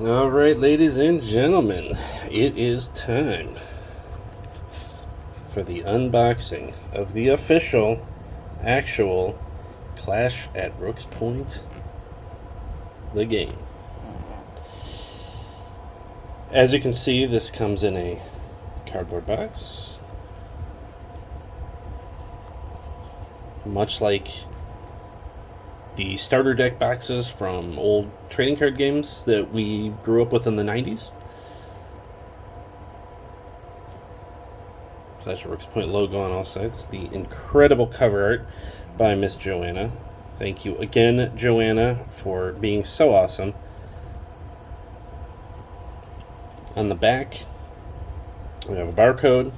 All right, ladies and gentlemen, it is time for the unboxing of the official, actual Clash at Rook's Point, the game. As you can see, this comes in a cardboard box, much like the starter deck boxes from old trading card games that we grew up with in the 90s. Clash of Rook's Point logo on all sides. The incredible cover art by Miss Joanna. Thank you again, Joanna, for being so awesome. On the back, we have a barcode,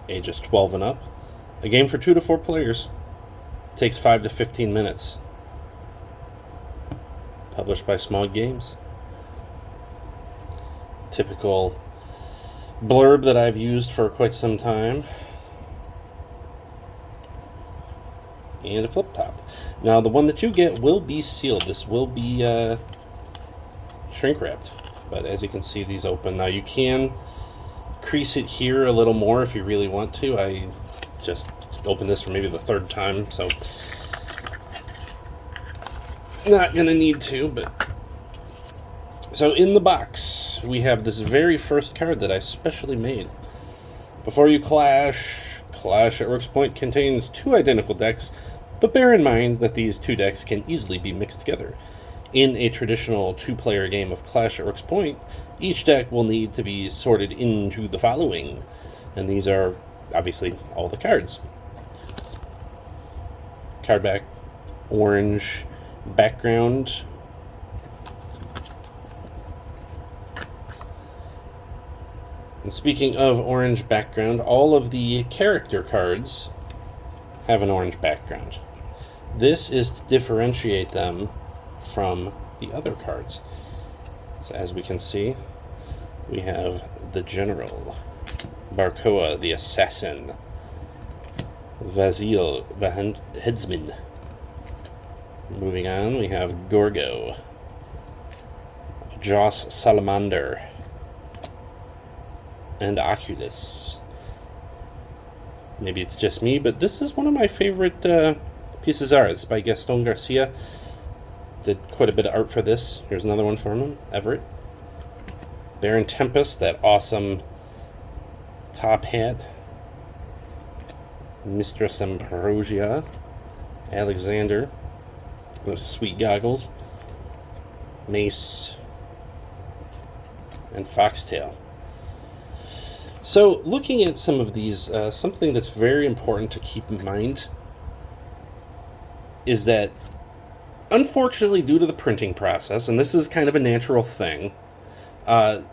ages 12 and up. A game for 2 to 4 players. Takes 5 to 15 minutes. Published by Small Games. Typical blurb that I've used for quite some time. And a flip top. Now, the one that you get will be sealed. This will be shrink wrapped. But as you can see, these open. Now, you can crease it here a little more if you really want to. I just opened this for maybe the third time, so not gonna need to. But so in the box we have this very first card that I specially made. Before you Clash at Rook's Point contains 2 identical decks, but bear in mind that these 2 decks can easily be mixed together. In a traditional 2-player game of Clash at Rook's Point, each deck will need to be sorted into the following, and these are obviously all the cards. Card back, orange background. And speaking of orange background, all of the character cards have an orange background. This is to differentiate them from the other cards. So as we can see, we have the General, Barcoa the Assassin, Vasil the Headsman. Moving on, we have Gorgo, Joss Salamander, and Oculus. Maybe it's just me, but this is one of my favorite pieces of art. It's by Gaston Garcia. Did quite a bit of art for this. Here's another one from him, Everett. Baron Tempest, that awesome top hat. Mistress Ambrosia, Alexander, those sweet goggles, Mace, and Foxtail. So, looking at some of these, something that's very important to keep in mind is that, unfortunately, due to the printing process, and this is kind of a natural thing,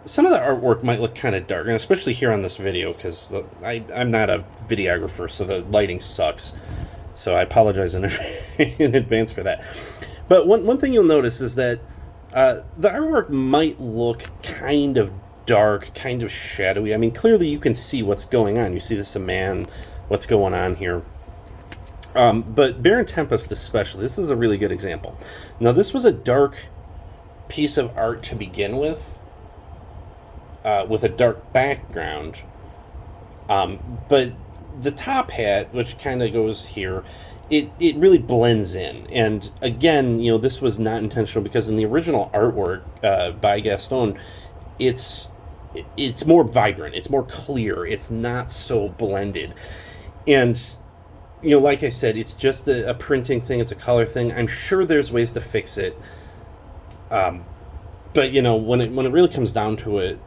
some of the artwork might look kind of dark, and especially here on this video, because I'm not a videographer, so the lighting sucks. So I apologize in advance for that. But one thing you'll notice is that the artwork might look kind of dark, kind of shadowy. I mean, clearly you can see what's going on. You see this a man, what's going on here. But Baron Tempest especially, this is a really good example. Now, this was a dark piece of art to begin with a dark background. But the top hat, which kind of goes here, it really blends in. And again, this was not intentional, because in the original artwork by Gaston, it's more vibrant, it's more clear, it's not so blended. And like I said, it's just a printing thing, it's a color thing. I'm sure there's ways to fix it. But when it really comes down to it,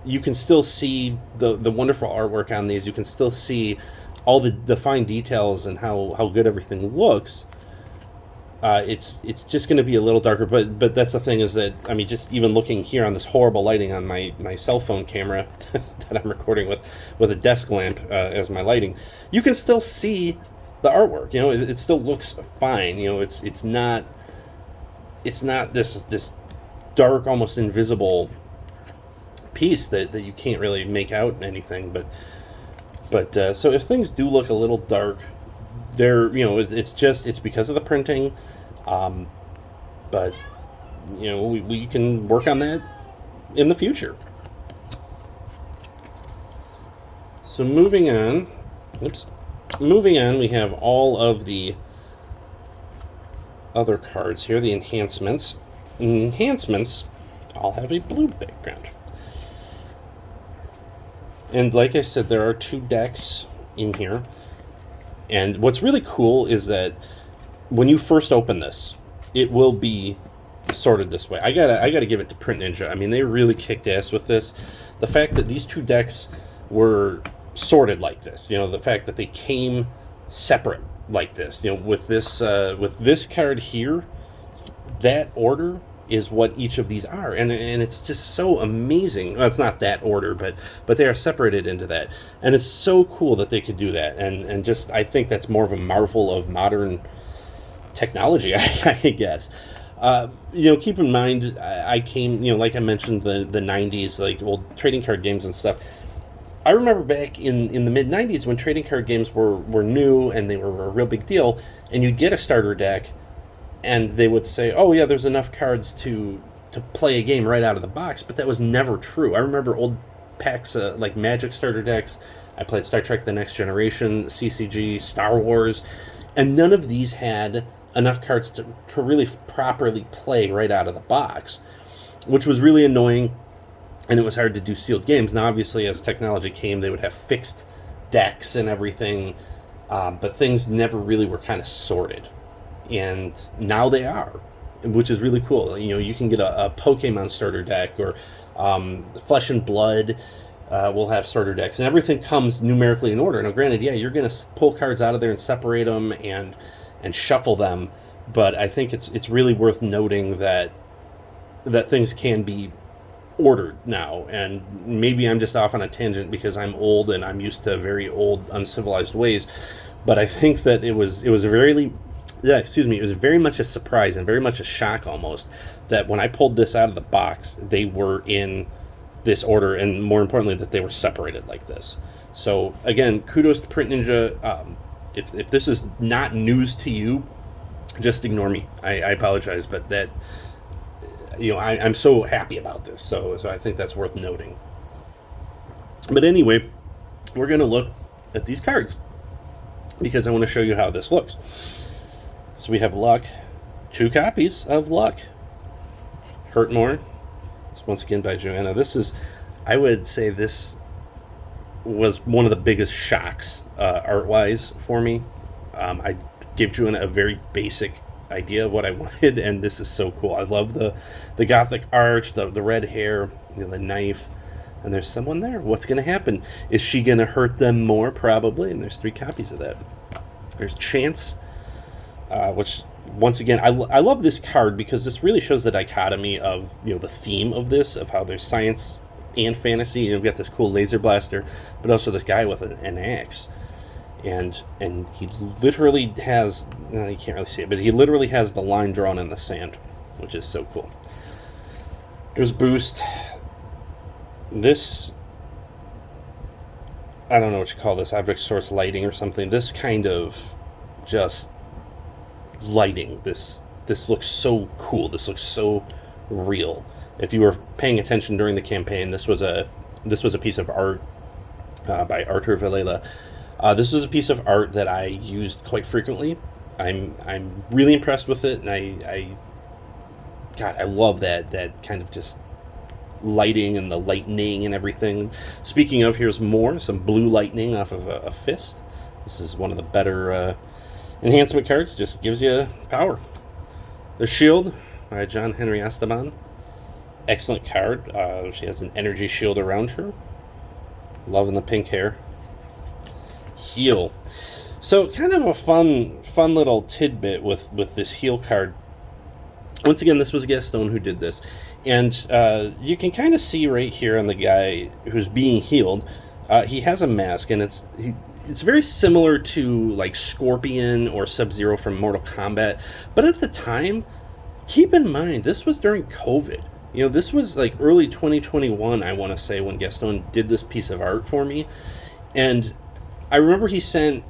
you can still see the wonderful artwork on these. You can still see all the fine details and how good everything looks. It's just going to be a little darker, but that's the thing, is that, I mean, just even looking here on this horrible lighting on my cell phone camera that I'm recording with a desk lamp as my lighting, you can still see the artwork. It still looks fine. It's not this dark, almost invisible piece that you can't really make out anything. But so if things do look a little dark, they're it's because of the printing. But we can work on that in the future. So moving on, we have all of the other cards here, the enhancements. Enhancements all have a blue background. And like I said, there are 2 decks in here. And what's really cool is that when you first open this, it will be sorted this way. I gotta give it to Print Ninja. I mean, they really kicked ass with this. The fact that these 2 decks were sorted like this, the fact that they came separate like this, with this card here, that order is what each of these are, and it's just so amazing. Well, it's not that order, but they are separated into that, and it's so cool that they could do that, and just I think that's more of a marvel of modern technology, I guess. Keep in mind, I came, like I mentioned, the 90s, like old trading card games and stuff. I remember back in the mid 90s when trading card games were new and they were a real big deal, and you'd get a starter deck, and they would say, oh yeah, there's enough cards to play a game right out of the box, but that was never true. I remember old packs like Magic starter decks. I played Star Trek The Next Generation, CCG, Star Wars, and none of these had enough cards to really properly play right out of the box, which was really annoying, and it was hard to do sealed games. Now, obviously, as technology came, they would have fixed decks and everything, but things never really were kind of sorted. And now they are, which is really cool. You can get a Pokemon starter deck, or Flesh and Blood will have starter decks, and everything comes numerically in order. Now, granted, yeah, you're going to pull cards out of there and separate them and shuffle them, but I think it's really worth noting that things can be ordered now. And maybe I'm just off on a tangent because I'm old and I'm used to very old, uncivilized ways, but I think that it was very much a surprise and very much a shock almost that when I pulled this out of the box, they were in this order, and more importantly, that they were separated like this. So again, kudos to Print Ninja. If this is not news to you, just ignore me. I apologize, but that, I'm so happy about this. So I think that's worth noting. But anyway, we're going to look at these cards because I want to show you how this looks. So we have Luck, 2 copies of Luck. Hurt More. It's once again by Joanna. I would say this was one of the biggest shocks art-wise for me. I gave Joanna a very basic idea of what I wanted, and this is so cool. I love the gothic arch, the red hair, the knife, and there's someone there. What's going to happen? Is she going to hurt them more? Probably, and there's 3 copies of that. There's Chance, which, once again, I love this card because this really shows the dichotomy of, the theme of this, of how there's science and fantasy. You've got this cool laser blaster, but also this guy with an axe. And he literally has, you can't really see it, but he literally has the line drawn in the sand, which is so cool. There's Boost. This, I don't know what you call this, object source lighting or something. This kind of just lighting, this looks so cool. This looks so real. If you were paying attention during the campaign, this was a piece of art by Artur Vilela. This was a piece of art that I used quite frequently. I'm really impressed with it, and I love that kind of just lighting and the lightning and everything. Speaking of, here's some blue lightning off of a fist. This is one of the better enhancement cards. Just gives you power. The Shield by John Henry Esteban. Excellent card. She has an energy shield around her. Loving the pink hair. Heal. So kind of a fun little tidbit with this heal card. Once again, this was Gaston who did this, and you can kind of see right here on the guy who's being healed. He has a mask, and it's very similar to like Scorpion or Sub-Zero from Mortal Kombat. But at the time, keep in mind this was during COVID. This was like early 2021, I want to say, when Gaston did this piece of art for me, and I remember he sent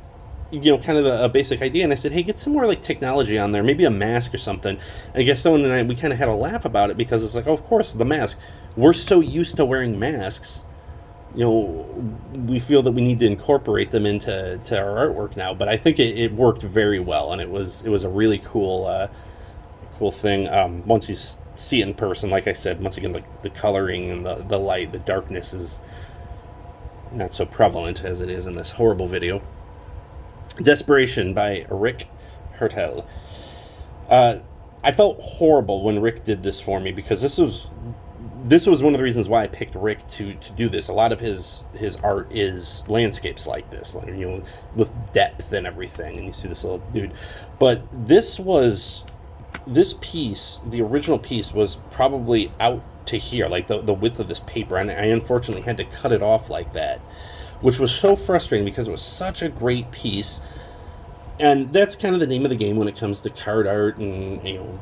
kind of a basic idea. And I said, hey, get some more like technology on there, maybe a mask or something. And I guess someone and I, we kind of had a laugh about it because it's like, oh, of course, the mask. We're so used to wearing masks. We feel that we need to incorporate them into our artwork now. But I think it worked very well, and it was a really cool thing. Once you see it in person, like I said, once again, the coloring and the light, the darkness is not so prevalent as it is in this horrible video. Desperation by Rick Hertel. I felt horrible when Rick did this for me because this was one of the reasons why I picked Rick to do this. A lot of his art is landscapes like this, with depth and everything. And you see this little dude, but this piece, the original piece, was probably out to here, like the width of this paper, and I unfortunately had to cut it off like that, which was so frustrating because it was such a great piece. And that's kind of the name of the game when it comes to card art and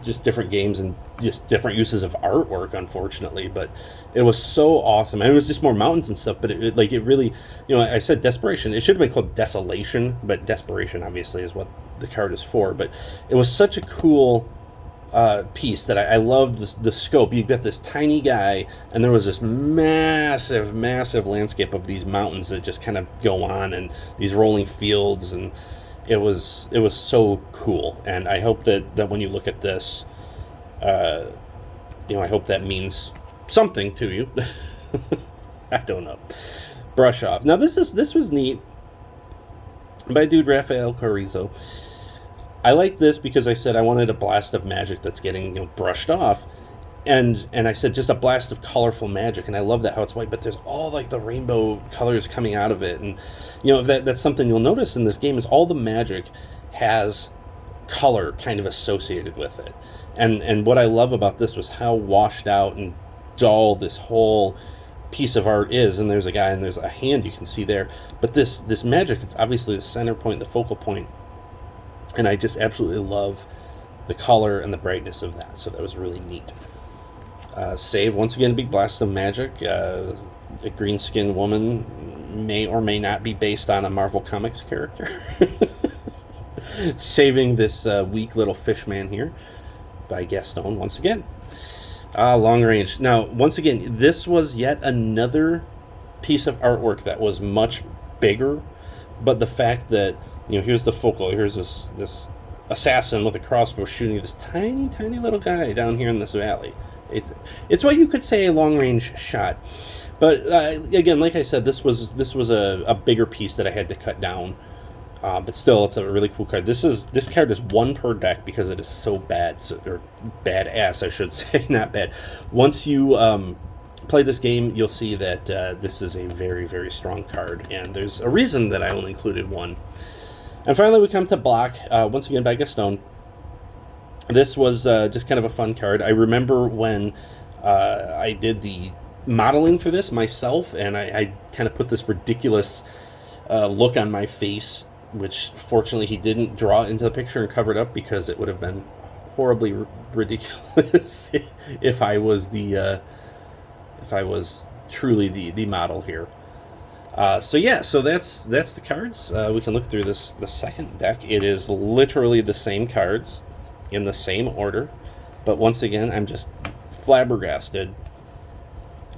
just different games and just different uses of artwork, unfortunately. But it was so awesome, and it was just more mountains and stuff, but it really, I said desperation, it should have been called desolation, but desperation obviously is what the card is for. But it was such a cool piece that I loved the scope. You've got this tiny guy, and there was this massive landscape of these mountains that just kind of go on, and these rolling fields, and it was so cool. And I hope that when you look at this, I hope that means something to you. I don't know. Brush off. Now this was neat by dude Rafael Carrizo. I like this because I said I wanted a blast of magic that's getting brushed off, and I said just a blast of colorful magic, and I love that how it's white, but there's all like the rainbow colors coming out of it. And that's something you'll notice in this game is all the magic has color kind of associated with it. And what I love about this was how washed out and dull this whole piece of art is. And there's a guy and there's a hand you can see there, but this magic, it's obviously the center point, the focal point. And I just absolutely love the color and the brightness of that. So that was really neat. Save, once again, big blast of magic. A green skinned woman may or may not be based on a Marvel Comics character. Saving this weak little fish man here by Gaston once again. Long range. Now, once again, this was yet another piece of artwork that was much bigger, but the fact that here's the focal. Here's this assassin with a crossbow shooting this tiny little guy down here in this valley. It's what you could say a long range shot. But again, like I said, this was a bigger piece that I had to cut down. But still, it's a really cool card. This card is 1 per deck because it is so or badass, I should say, not bad. Once you play this game, you'll see that this is a very, very strong card, and there's a reason that I only included 1. And finally, we come to Block, once again by Gaston. This was just kind of a fun card. I remember when I did the modeling for this myself, and I kind of put this ridiculous look on my face, which fortunately he didn't draw into the picture and cover it up because it would have been horribly ridiculous if I was truly the model here. So that's the cards. We can look through the second deck. It is literally the same cards in the same order, but once again, I'm just flabbergasted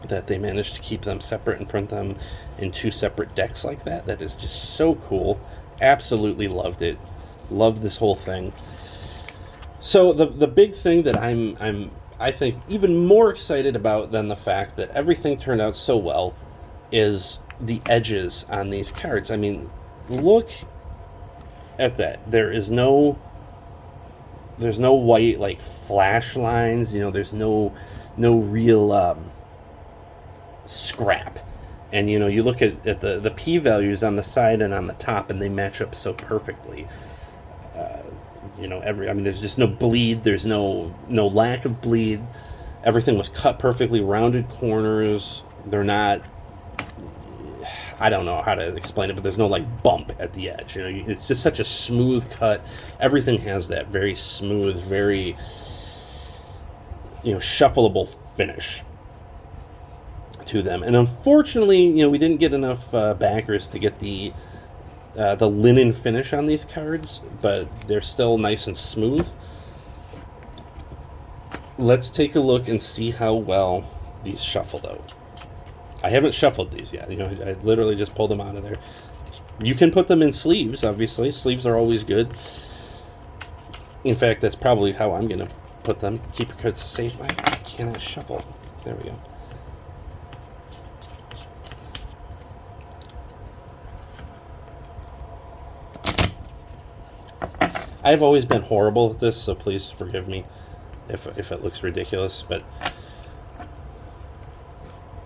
that they managed to keep them separate and print them in 2 separate decks like that. That is just so cool. Absolutely loved it. Loved this whole thing. So the big thing that I think even more excited about than the fact that everything turned out so well is the edges on these cards. I mean, look at that. There's no white like flash lines. There's no real scrap. And you look at the P values on the side and on the top, and they match up so perfectly. There's just no bleed. There's no lack of bleed. Everything was cut perfectly, rounded corners. They're not, I don't know how to explain it, but there's no like bump at the edge. It's just such a smooth cut. Everything has that very smooth, very shuffleable finish to them. And unfortunately, we didn't get enough backers to get the the linen finish on these cards, but they're still nice and smooth. Let's take a look and see how well these shuffled out. I haven't shuffled these yet. I literally just pulled them out of there. You can put them in sleeves, obviously. Sleeves are always good. In fact, that's probably how I'm going to put them. Keep your cards safe. I cannot shuffle. There we go. I've always been horrible at this, so please forgive me if it looks ridiculous, but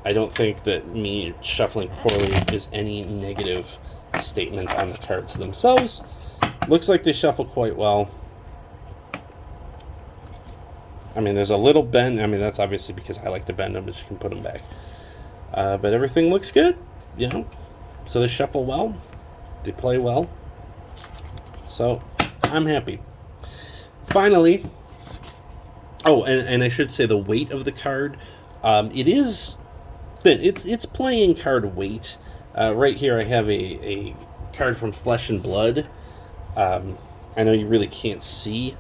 I don't think that me shuffling poorly is any negative statement on the cards themselves. Looks like they shuffle quite well. I mean, there's a little bend. I mean, that's obviously because I like to bend them, but you can put them back. But everything looks good, So they shuffle well. They play well. So I'm happy. Finally, and I should say the weight of the card. It is thin. It's playing card weight. Right here I have a card from Flesh and Blood. I know you really can't see.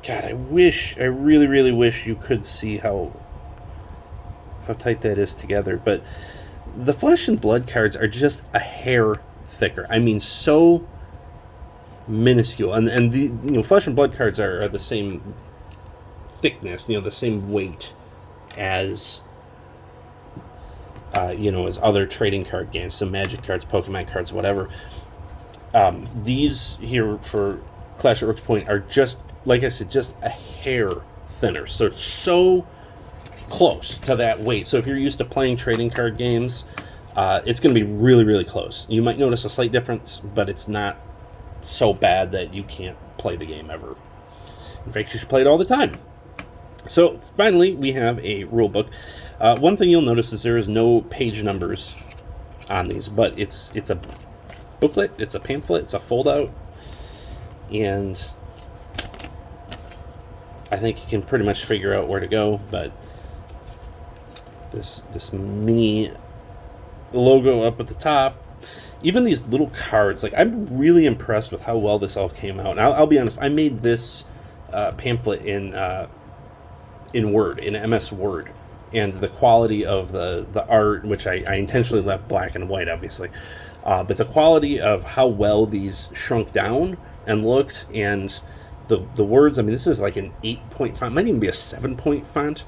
God, I really, really wish you could see how tight that is together. But the Flesh and Blood cards are just a hair thicker. I mean, so minuscule. And the Flesh and Blood cards are the same thickness, the same weight as as other trading card games, so Magic cards, Pokemon cards, whatever. These here for Clash at Rook's Point are just, like I said, just a hair thinner. So it's so close to that weight. So if you're used to playing trading card games, it's going to be really, really close. You might notice a slight difference, but it's not so bad that you can't play the game ever. In fact, you should play it all the time. So finally, we have a rule book. One thing you'll notice is there is no page numbers on these, but it's a booklet, it's a pamphlet, it's a fold-out, and I think you can pretty much figure out where to go. But this mini logo up at the top, even these little cards, like, I'm really impressed with how well this all came out. And I'll be honest, I made this pamphlet in Word, in MS Word, and the quality of the art, which I intentionally left black and white, obviously, but the quality of how well these shrunk down and looked, and the words, I mean, this is like an 8-point font, might even be a 7-point font,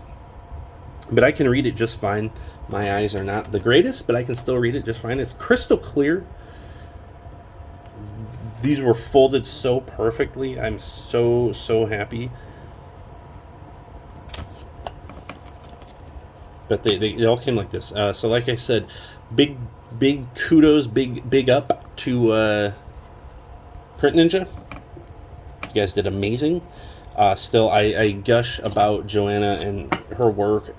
but I can read it just fine. My eyes are not the greatest, but I can still read it just fine. It's crystal clear. These were folded so perfectly. I'm so happy. But they all came like this. So like I said, big kudos, big up to Print Ninja. You guys did amazing. Still, I gush about Joanna and her work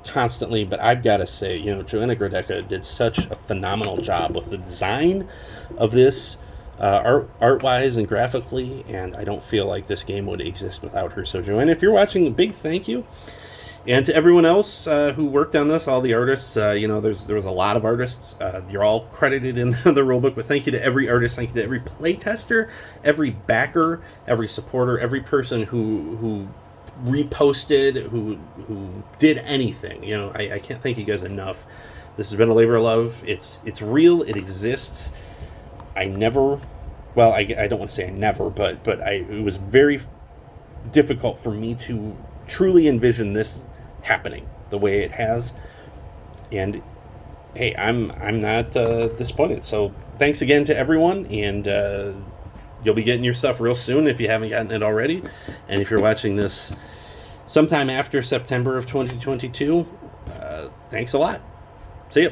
constantly, but I've got to say, Joanna Grodeca did such a phenomenal job with the design of this, art-wise and graphically, and I don't feel like this game would exist without her. So Joanna, if you're watching, a big thank you. And to everyone else who worked on this, all the artists, there was a lot of artists. You're all credited in the rulebook, but thank you to every artist, thank you to every playtester, every backer, every supporter, every person who reposted, who did anything. I can't thank you guys enough. This has been a labor of love. It's real. It exists. I don't want to say I never, but it was very difficult for me to truly envision this happening the way it has. And hey, I'm not disappointed. So thanks again to everyone, and you'll be getting your stuff real soon if you haven't gotten it already. And if you're watching this sometime after September of 2022, thanks a lot. See ya.